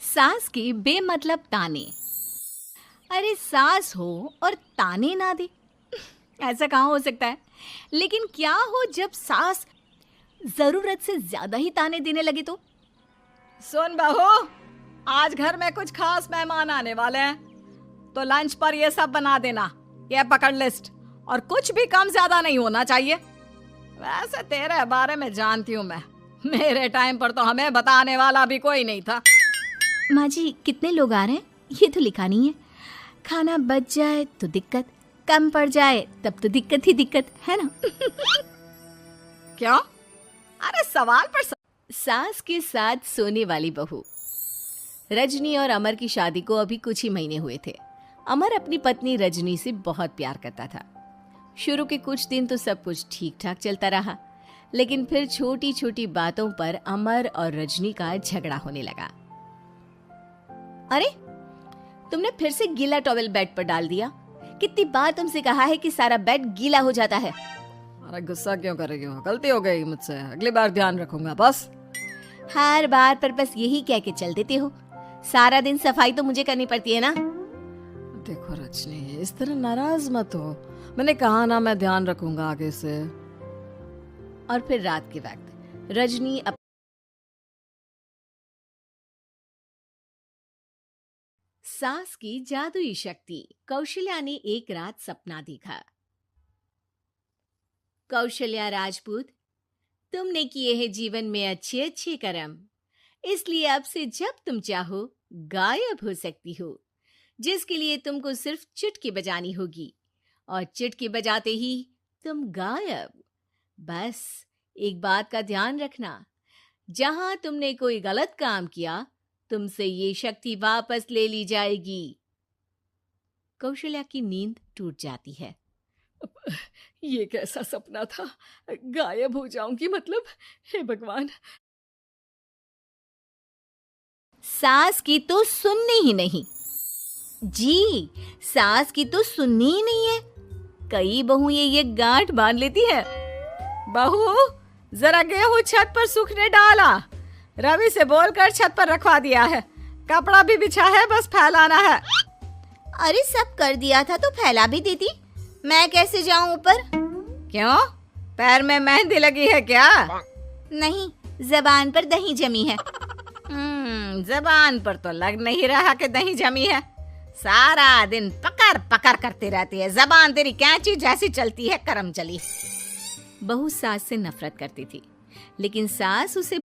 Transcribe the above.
सास के बेमतलब ताने। अरे सास हो और ताने ना दे, ऐसा कहाँ हो सकता है। लेकिन क्या हो जब सास जरूरत से ज्यादा ही ताने देने लगे तो। सुन बहू, आज घर में कुछ खास मेहमान आने वाले हैं, तो लंच पर ये सब बना देना। ये पकड़ लिस्ट, और कुछ भी कम ज्यादा नहीं होना चाहिए। वैसे तेरे बारे में जानती हूँ मैं, मेरे टाइम पर तो हमें बताने वाला भी कोई नहीं था। माँ जी कितने लोग आ रहे हैं ये तो लिखा नहीं है। खाना बच जाए तो दिक्कत, कम पड़ जाए तब तो दिक्कत ही दिक्कत है ना। क्यों? अरे सवाल पर सास के साथ सोने वाली बहू। रजनी और अमर की शादी को अभी कुछ ही महीने हुए थे। अमर अपनी पत्नी रजनी से बहुत प्यार करता था। शुरू के कुछ दिन तो सब कुछ ठीक ठाक चलता रहा, लेकिन फिर छोटी छोटी बातों पर अमर और रजनी का झगड़ा होने लगा। अरे तुमने फिर से गीला टॉवेल बेड पर डाल दिया। कितनी बार तुमसे कहा है कि सारा बेड गीला हो जाता है। अरे गुस्सा क्यों कर रही हो? गलती हो गई मुझसे, अगली बार ध्यान रखूंगा। बस हर बार पर बस यही कह के चल देते हो। सारा दिन सफाई तो मुझे करनी पड़ती है ना। देखो रजनी, इस तरह नाराज मत हो। मैंने कहा ना, मैं ध्यान रखूंगा आगे से। और फिर रात के वक्त रजनी सास की जादुई शक्ति। कौशल्या ने एक रात सपना देखा। कौशल्या राजपूत, तुमने किए हैं जीवन में अच्छे अच्छे कर्म, इसलिए अब से जब तुम चाहो गायब हो सकती हो, जिसके लिए तुमको सिर्फ चुटकी बजानी होगी, और चुटकी बजाते ही तुम गायब। बस एक बात का ध्यान रखना, जहां तुमने कोई गलत काम किया तुमसे ये शक्ति वापस ले ली जाएगी। कौशल्या की नींद टूट जाती है। ये कैसा सपना था? गायब हो जाऊंगी मतलब? हे भगवान! सास की तो सुननी ही नहीं जी, सास की तो सुननी ही नहीं है। कई बहू ये गांठ बांध लेती है। बहू, जरा गेहूं छत पर सूखने डाला। रवि से बोलकर छत पर रखवा दिया है। कपड़ा भी बिछा है, बस फैलाना है। अरे सब कर दिया था तो फैला भी देती, मैं कैसे जाऊं ऊपर? क्यों? पैर में मेहंदी लगी है क्या? नहीं, जबान पर दही जमी है। जबान पर तो लग नहीं रहा कि दही जमी है। सारा दिन पकड़ पकड़ करती रहती है। जबान तेरी कैंची जैसी चलती है, करम चली। बहू सास से नफरत करती थी, लेकिन सास उसे